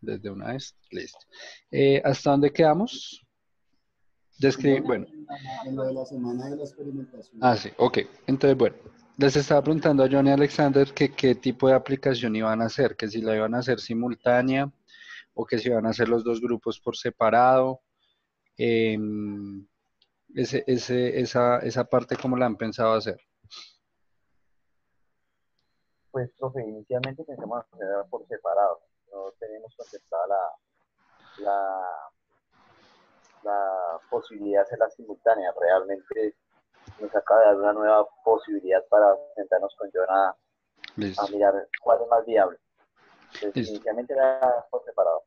desde una vez, listo. ¿Hasta dónde quedamos? Bueno. En lo de la semana de la experimentación. Ah, sí, ok. Entonces, bueno, les estaba preguntando a Johnny y Alexander que qué tipo de aplicación iban a hacer, que si la iban a hacer simultánea o que si iban a hacer los dos grupos por separado. Em, esa parte, ¿cómo la han pensado hacer? Pues, profe, inicialmente pensamos hacer por separado. No tenemos contemplada la, la posibilidad de hacerla simultánea. Realmente nos acaba de dar una nueva posibilidad para sentarnos con John a Listo, mirar cuál es más viable. Entonces, listo, inicialmente era por separado.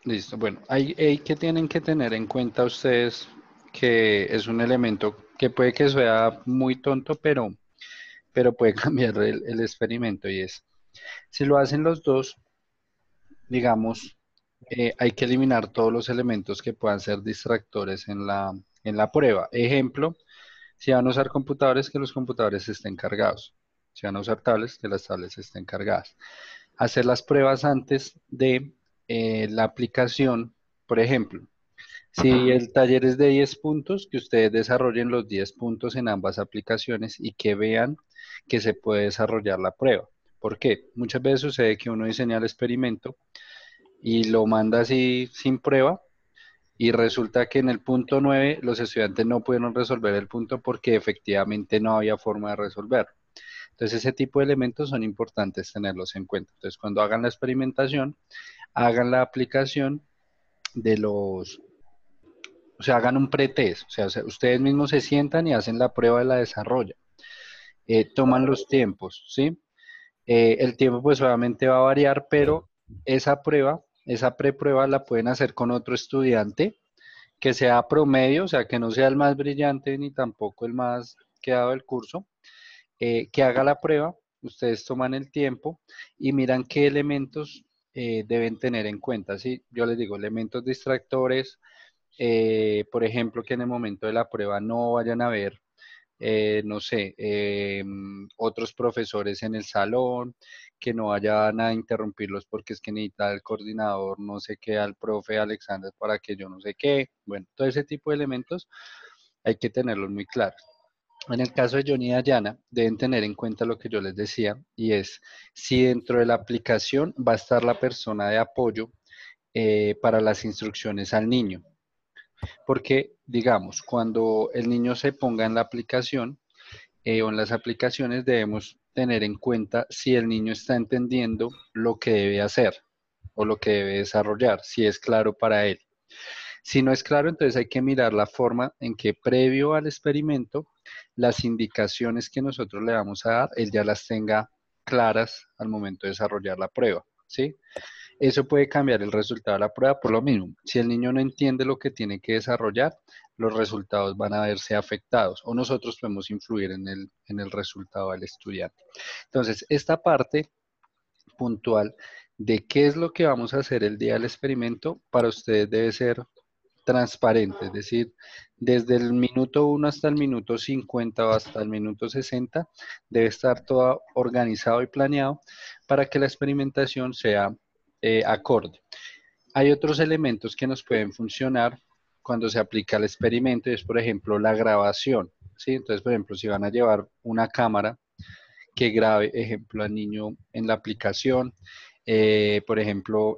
listo. Bueno, hay que tienen que tener en cuenta ustedes que es un elemento que puede que sea muy tonto, pero puede cambiar el experimento y es, si lo hacen los dos, digamos, hay que eliminar todos los elementos que puedan ser distractores en la prueba. Ejemplo, si van a usar computadores, que los computadores estén cargados. Si van a usar tablets, que las tablets estén cargadas. Hacer las pruebas antes de la aplicación. Por ejemplo, si el taller es de 10 puntos, que ustedes desarrollen los 10 puntos en ambas aplicaciones y que vean que se puede desarrollar la prueba. ¿Por qué? Muchas veces sucede que uno diseña el experimento y lo manda así sin prueba y resulta que en el punto 9 los estudiantes no pudieron resolver el punto porque efectivamente no había forma de resolverlo. Entonces ese tipo de elementos son importantes tenerlos en cuenta. Entonces cuando hagan la experimentación, hagan la aplicación de o sea, hagan un pretest, o sea, ustedes mismos se sientan y hacen la prueba de la desarrolla. Toman los tiempos, ¿sí? El tiempo pues obviamente va a variar, pero esa prueba, esa preprueba la pueden hacer con otro estudiante que sea promedio, o sea, que no sea el más brillante ni tampoco el más quedado del curso, que haga la prueba, ustedes toman el tiempo y miran qué elementos deben tener en cuenta, ¿sí? Yo les digo, elementos distractores, por ejemplo, que en el momento de la prueba no vayan a ver no sé, otros profesores en el salón, que no vayan a interrumpirlos porque es que necesita el coordinador, no sé qué, al profe Alexander para que yo no sé qué. Bueno, todo ese tipo de elementos hay que tenerlos muy claros. En el caso de Johnny y Dayana, deben tener en cuenta lo que yo les decía, y es si dentro de la aplicación va a estar la persona de apoyo para las instrucciones al niño. Porque, digamos, cuando el niño se ponga en la aplicación, o en las aplicaciones debemos tener en cuenta si el niño está entendiendo lo que debe hacer o lo que debe desarrollar, si es claro para él. Si no es claro, entonces hay que mirar la forma en que previo al experimento, las indicaciones que nosotros le vamos a dar, él ya las tenga claras al momento de desarrollar la prueba, ¿sí? Eso puede cambiar el resultado de la prueba por lo mismo. Si el niño no entiende lo que tiene que desarrollar, los resultados van a verse afectados o nosotros podemos influir en el resultado del estudiante. Entonces, esta parte puntual de qué es lo que vamos a hacer el día del experimento para ustedes debe ser transparente, es decir, desde el minuto 1 hasta el minuto 50 o hasta el minuto 60 debe estar todo organizado y planeado para que la experimentación sea acorde. Hay otros elementos que nos pueden funcionar cuando se aplica el experimento y es, por ejemplo, la grabación, ¿sí? Entonces, por ejemplo, si van a llevar una cámara que grabe, ejemplo, al niño en la aplicación. Por ejemplo,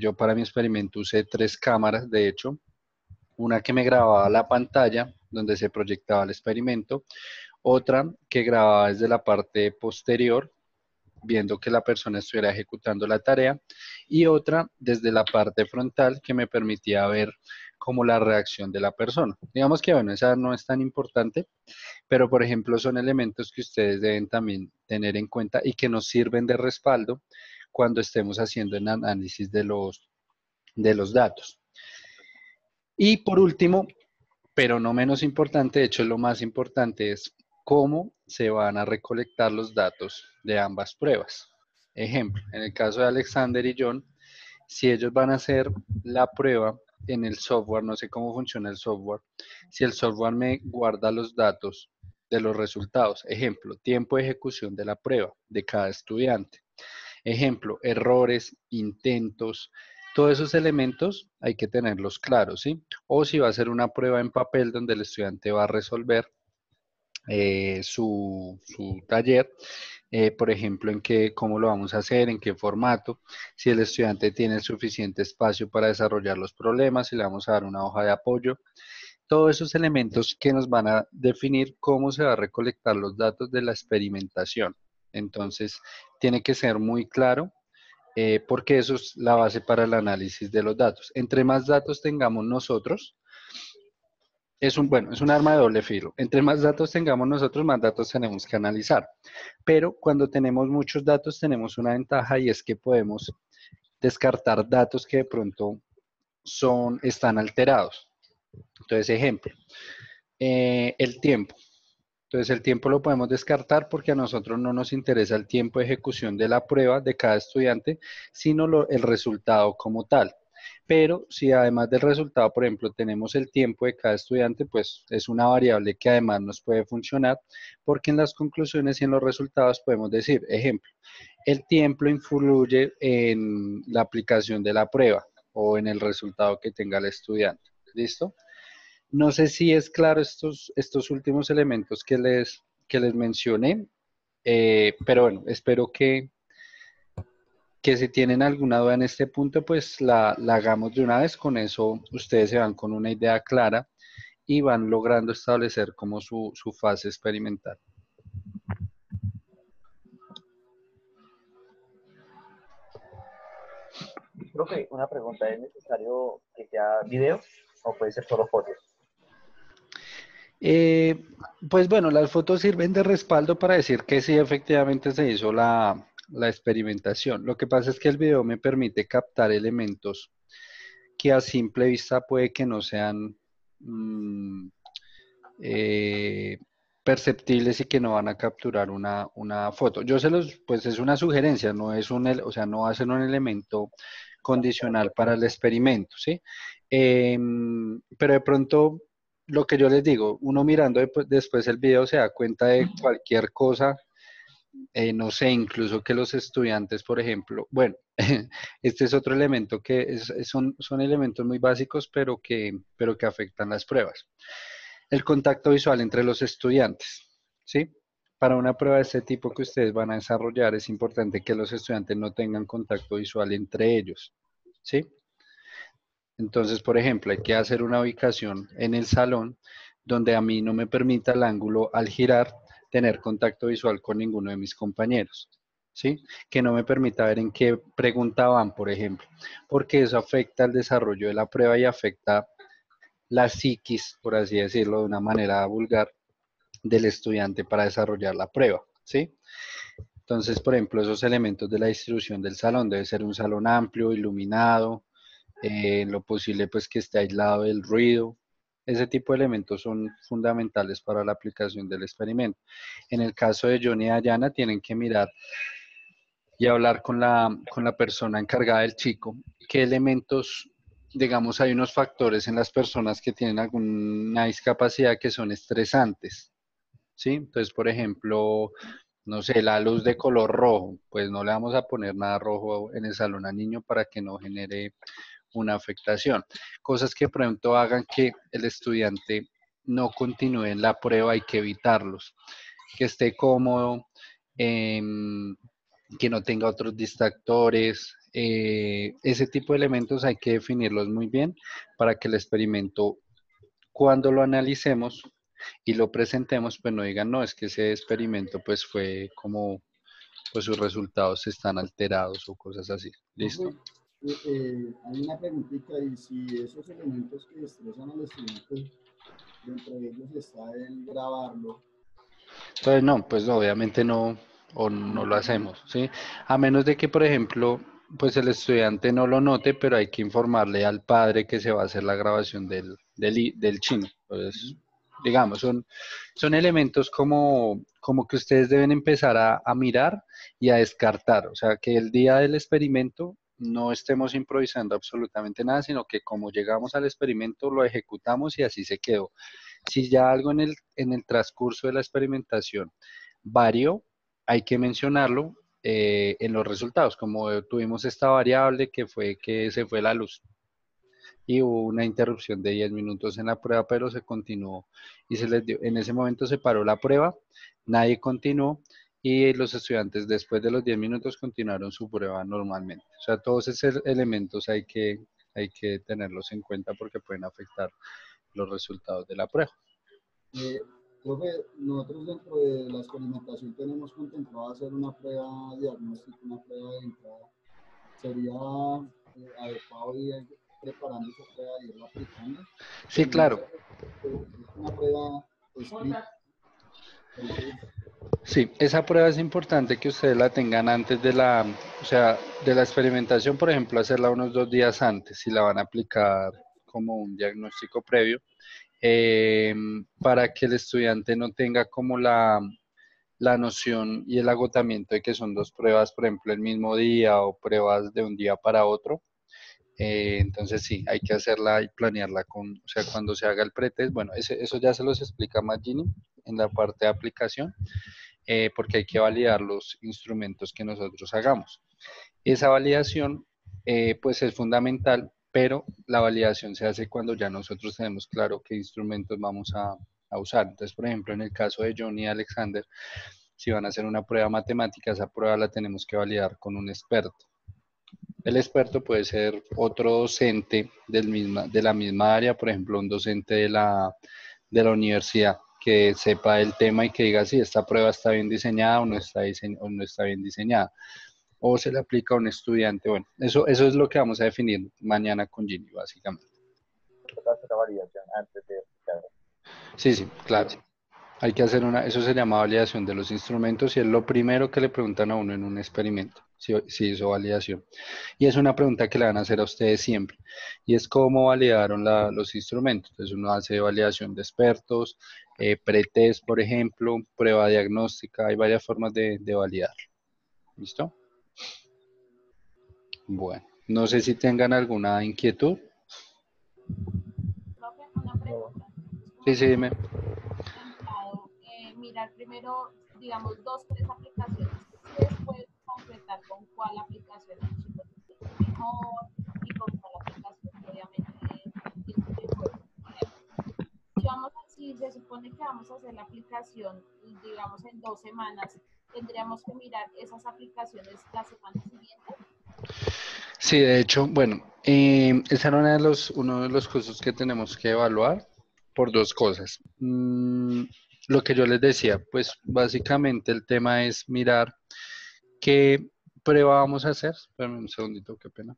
yo para mi experimento usé 3 cámaras, de hecho, una que me grababa la pantalla donde se proyectaba el experimento, otra que grababa desde la parte posterior, viendo que la persona estuviera ejecutando la tarea, y otra desde la parte frontal que me permitía ver como la reacción de la persona. Digamos que, bueno, esa no es tan importante, pero por ejemplo son elementos que ustedes deben también tener en cuenta y que nos sirven de respaldo cuando estemos haciendo el análisis de los datos. Y por último, pero no menos importante, de hecho lo más importante es cómo se van a recolectar los datos de ambas pruebas. Ejemplo, en el caso de Alexander y John, si ellos van a hacer la prueba en el software, no sé cómo funciona el software, si el software me guarda los datos de los resultados, ejemplo, tiempo de ejecución de la prueba de cada estudiante, ejemplo, errores, intentos, Todos esos elementos hay que tenerlos claros, ¿sí? O si va a ser una prueba en papel donde el estudiante va a resolver su taller, por ejemplo, cómo lo vamos a hacer, en qué formato, si el estudiante tiene suficiente espacio para desarrollar los problemas, si le vamos a dar una hoja de apoyo, todos esos elementos que nos van a definir cómo se va a recolectar los datos de la experimentación. Entonces, tiene que ser muy claro porque eso es la base para el análisis de los datos. Entre más datos tengamos nosotros, bueno, es un arma de doble filo. Entre más datos tengamos nosotros, más datos tenemos que analizar. Pero cuando tenemos muchos datos, tenemos una ventaja y es que podemos descartar datos que de pronto están alterados. Entonces, ejemplo, el tiempo. Entonces, el tiempo lo podemos descartar porque a nosotros no nos interesa el tiempo de ejecución de la prueba de cada estudiante, sino el resultado como tal. Pero si además del resultado, por ejemplo, tenemos el tiempo de cada estudiante, pues es una variable que además nos puede funcionar, porque en las conclusiones y en los resultados podemos decir, ejemplo, el tiempo influye en la aplicación de la prueba o en el resultado que tenga el estudiante. ¿Listo? No sé si es claro estos últimos elementos que les mencioné, pero bueno, espero que si tienen alguna duda en este punto, pues la hagamos de una vez. Con eso ustedes se van con una idea clara y van logrando establecer como su fase experimental. Profe, una pregunta, ¿es necesario que sea video o puede ser solo fotos? Eh, pues bueno, las fotos sirven de respaldo para decir que sí, efectivamente se hizo la experimentación. Lo que pasa es que el video me permite captar elementos que a simple vista puede que no sean eh, perceptibles y que no van a capturar una foto. Pues es una sugerencia, no es o sea, no va a ser un elemento condicional para el experimento, ¿sí? Pero de pronto, lo que yo les digo, uno mirando después el video se da cuenta de cualquier cosa, no sé, incluso que los estudiantes, por ejemplo, bueno, este es otro elemento son elementos muy básicos, pero que afectan las pruebas. El contacto visual entre los estudiantes, ¿sí? Para una prueba de este tipo que ustedes van a desarrollar, es importante que los estudiantes no tengan contacto visual entre ellos, ¿sí? Entonces, por ejemplo, hay que hacer una ubicación en el salón donde a mí no me permita el ángulo al girar tener contacto visual con ninguno de mis compañeros, ¿sí? Que no me permita ver en qué pregunta van, por ejemplo, porque eso afecta el desarrollo de la prueba y afecta la psiquis, por así decirlo de una manera vulgar, del estudiante para desarrollar la prueba, ¿sí? Entonces, por ejemplo, esos elementos de la distribución del salón debe ser un salón amplio, iluminado, en lo posible pues que esté aislado del ruido. Ese tipo de elementos son fundamentales para la aplicación del experimento. En el caso de Johnny y Dayana, tienen que mirar y hablar con la persona encargada del chico, qué elementos, digamos, hay unos factores en las personas que tienen alguna discapacidad que son estresantes, ¿sí? Entonces, por ejemplo, no sé, la luz de color rojo, pues no le vamos a poner nada rojo en el salón al niño para que no genere una afectación. Cosas que pronto hagan que el estudiante no continúe en la prueba, hay que evitarlos. Que esté cómodo, em, que no tenga otros distractores. Ese tipo de elementos hay que definirlos muy bien para que el experimento, cuando lo analicemos y lo presentemos, pues no digan, no, es que ese experimento pues fue como, pues sus resultados están alterados o cosas así. ¿Listo? Hay una preguntita y si esos elementos que estresan al estudiante, dentro de ellos está el grabarlo. Entonces, no, pues obviamente no, o no lo hacemos, ¿sí? A menos de que, por ejemplo, pues el estudiante no lo note, pero hay que informarle al padre que se va a hacer la grabación del chino. Entonces, digamos, son elementos como que ustedes deben empezar a mirar y a descartar. O sea, que el día del experimento no estemos improvisando absolutamente nada, sino que como llegamos al experimento, lo ejecutamos y así se quedó. Si ya algo en el transcurso de la experimentación varió, hay que mencionarlo en los resultados, como tuvimos esta variable que fue que se fue la luz y hubo una interrupción de 10 minutos en la prueba, pero se continuó y se les dio, en ese momento se paró la prueba, nadie continuó y los estudiantes después de los 10 minutos continuaron su prueba normalmente. O sea, todos esos elementos hay que tenerlos en cuenta porque pueden afectar los resultados de la prueba. Profe, nosotros dentro de la experimentación tenemos contemplado hacer una prueba diagnóstica, una prueba de entrada. ¿Sería adecuado ir preparando esa prueba y irla aplicando? Sí, claro. Es una prueba escrita. Entonces, Sí, esa prueba es importante que ustedes la tengan antes de la, o sea, de la experimentación, por ejemplo, hacerla unos 2 días antes, si la van a aplicar como un diagnóstico previo, para que el estudiante no tenga como la noción y el agotamiento de que son 2 pruebas, por ejemplo, el mismo día o pruebas de un día para otro. Entonces sí, hay que hacerla y planearla con, o sea, cuando se haga el pretest, bueno, eso ya se los explica más Ginny en la parte de aplicación, porque hay que validar los instrumentos que nosotros hagamos. Esa validación, pues es fundamental, pero la validación se hace cuando ya nosotros tenemos claro qué instrumentos vamos a usar. Entonces, por ejemplo, en el caso de Johnny y Alexander, si van a hacer una prueba matemática, esa prueba la tenemos que validar con un experto. El experto puede ser otro docente de la misma área, por ejemplo, un docente de la universidad que sepa el tema y que diga si esta prueba está bien diseñada o o no está bien diseñada. O se le aplica a un estudiante. Bueno, eso es lo que vamos a definir mañana con Ginny, básicamente. Hacer la validación antes de aplicar. Sí, sí, claro. Hay que hacer eso se llama validación de los instrumentos y es lo primero que le preguntan a uno en un experimento, si hizo validación. Y es una pregunta que le van a hacer a ustedes siempre. Y es cómo validaron los instrumentos. Entonces uno hace validación de expertos, pretest, por ejemplo, prueba diagnóstica, hay varias formas de validar. ¿Listo? Bueno, no sé si tengan alguna inquietud. Profe, una pregunta. Sí, sí, dime. Mirar primero, digamos, 2, 3 aplicaciones y después concretar con cuál aplicación el chico se siente mejor y con cuál aplicación obviamente tiene mejor. Por ejemplo, si se supone que vamos a hacer la aplicación, digamos, en 2 semanas, tendríamos que mirar esas aplicaciones la semana siguiente. Sí, de hecho, bueno, ese era uno de los cursos que tenemos que evaluar por 2 cosas. Lo que yo les decía, pues básicamente el tema es mirar qué prueba vamos a hacer. Espérame un segundito, qué pena.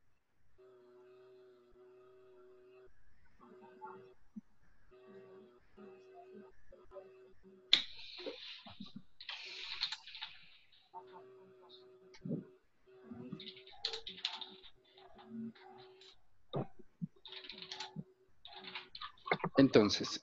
Entonces,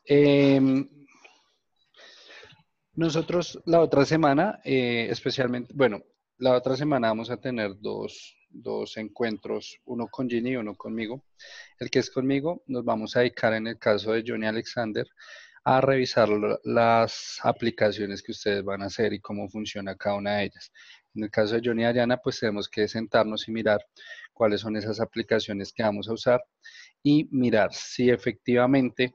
nosotros la otra semana, especialmente, bueno, la otra semana vamos a tener dos encuentros, uno con Ginny y uno conmigo. El que es conmigo nos vamos a dedicar en el caso de Johnny Alexander a revisar las aplicaciones que ustedes van a hacer y cómo funciona cada una de ellas. En el caso de Johnny y Ariana, pues tenemos que sentarnos y mirar cuáles son esas aplicaciones que vamos a usar y mirar si efectivamente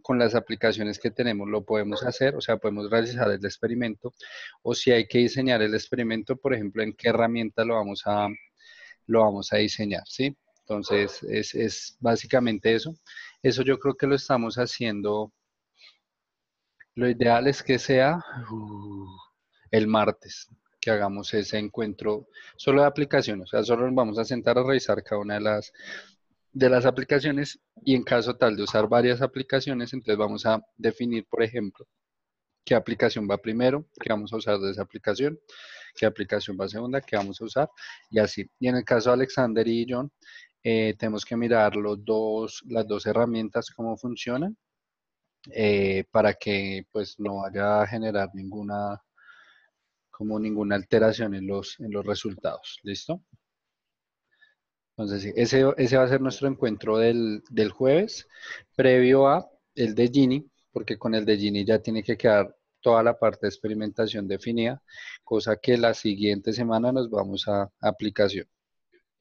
con las aplicaciones que tenemos lo podemos hacer, o sea, podemos realizar el experimento, o si hay que diseñar el experimento, por ejemplo, en qué herramienta lo vamos a diseñar, ¿sí? Entonces, es básicamente eso. Eso yo creo que lo estamos haciendo. Lo ideal es que sea el martes, que hagamos ese encuentro solo de aplicaciones. O sea, solo nos vamos a sentar a revisar cada una de las aplicaciones y en caso tal de usar varias aplicaciones, entonces vamos a definir, por ejemplo, qué aplicación va primero, qué vamos a usar de esa aplicación, qué aplicación va segunda, qué vamos a usar y así. Y en el caso de Alexander y John, tenemos que mirar las dos herramientas, cómo funcionan, para que pues no vaya a generar ninguna alteración en los resultados. ¿Listo? Entonces, sí, ese va a ser nuestro encuentro del jueves, previo a el de Ginny, porque con el de Ginny ya tiene que quedar toda la parte de experimentación definida, cosa que la siguiente semana nos vamos a aplicación.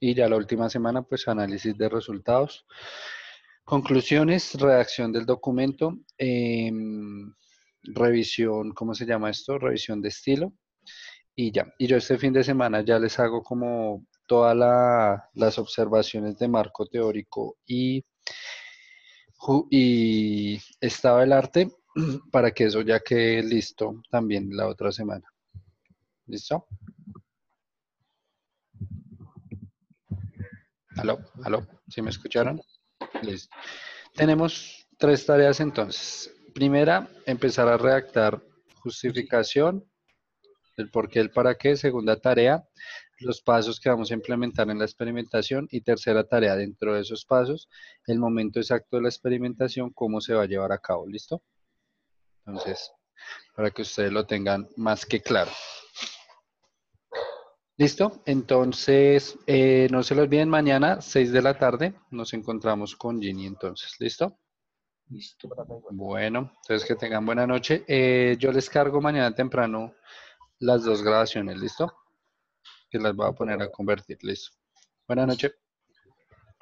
Y ya la última semana, pues análisis de resultados, conclusiones, redacción del documento, revisión, ¿cómo se llama esto? Revisión de estilo. Y ya, y yo este fin de semana ya les hago como todas las observaciones de marco teórico y estado del arte para que eso ya quede listo también la otra semana. ¿Listo? ¿Aló? ¿Aló? ¿Sí me escucharon? Listo. Tenemos 3 tareas entonces. Primera, empezar a redactar justificación, el por qué, el para qué. Segunda tarea, los pasos que vamos a implementar en la experimentación. Y tercera tarea, dentro de esos pasos, el momento exacto de la experimentación, cómo se va a llevar a cabo. ¿Listo? Entonces, para que ustedes lo tengan más que claro. ¿Listo? Entonces, no se lo olviden, mañana, 6 de la tarde, nos encontramos con Ginny entonces. ¿Listo? Listo. Bueno, entonces que tengan buena noche. Yo les cargo mañana temprano las 2 grabaciones, ¿listo? Que las voy a poner a convertir, listo. Buenas noches.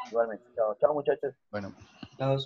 Igualmente. Chao, chao muchachos. Bueno. Chao.